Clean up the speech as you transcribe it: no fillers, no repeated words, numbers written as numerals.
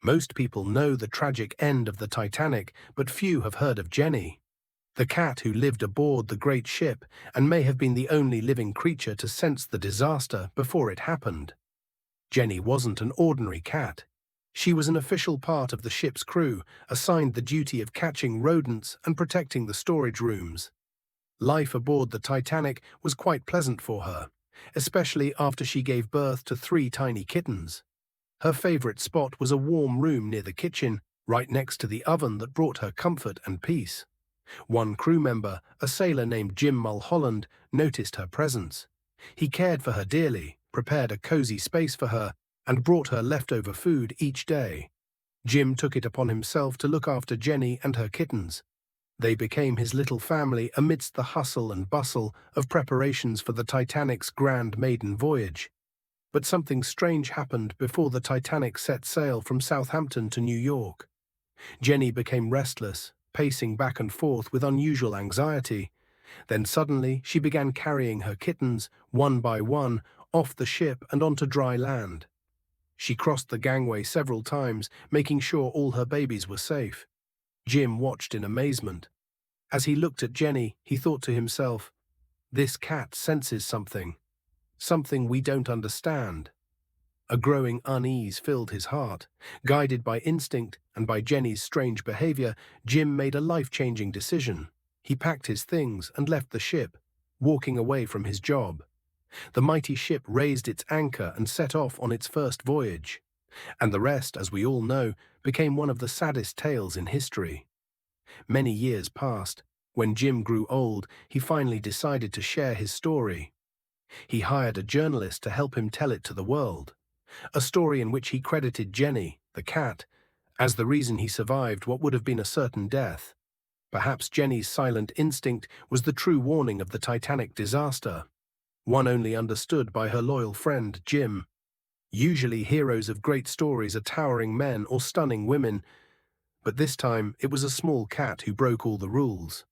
Most people know the tragic end of the Titanic, but few have heard of Jenny, the cat who lived aboard the great ship and may have been the only living creature to sense the disaster before it happened. Jenny wasn't an ordinary cat. She was an official part of the ship's crew, assigned the duty of catching rodents and protecting the storage rooms. Life aboard the Titanic was quite pleasant for her, especially after she gave birth to 3 tiny kittens. Her favorite spot was a warm room near the kitchen, right next to the oven that brought her comfort and peace. One crew member, a sailor named Jim Mulholland, noticed her presence. He cared for her dearly, prepared a cozy space for her, and brought her leftover food each day. Jim took it upon himself to look after Jenny and her kittens. They became his little family amidst the hustle and bustle of preparations for the Titanic's grand maiden voyage. But something strange happened before the Titanic set sail from Southampton to New York. Jenny became restless, pacing back and forth with unusual anxiety. Then suddenly she began carrying her kittens, one by one, off the ship and onto dry land. She crossed the gangway several times, making sure all her babies were safe. Jim watched in amazement. As he looked at Jenny, he thought to himself, "This cat senses something. Something we don't understand." A growing unease filled his heart. Guided by instinct and by Jenny's strange behavior, Jim made a life-changing decision. He packed his things and left the ship, walking away from his job. The mighty ship raised its anchor and set off on its first voyage. And the rest, as we all know, became one of the saddest tales in history. Many years passed. When Jim grew old, he finally decided to share his story. He hired a journalist to help him tell it to the world. A story in which he credited Jenny, the cat, as the reason he survived what would have been a certain death. Perhaps Jenny's silent instinct was the true warning of the Titanic disaster, one only understood by her loyal friend, Jim. Usually heroes of great stories are towering men or stunning women, but this time it was a small cat who broke all the rules.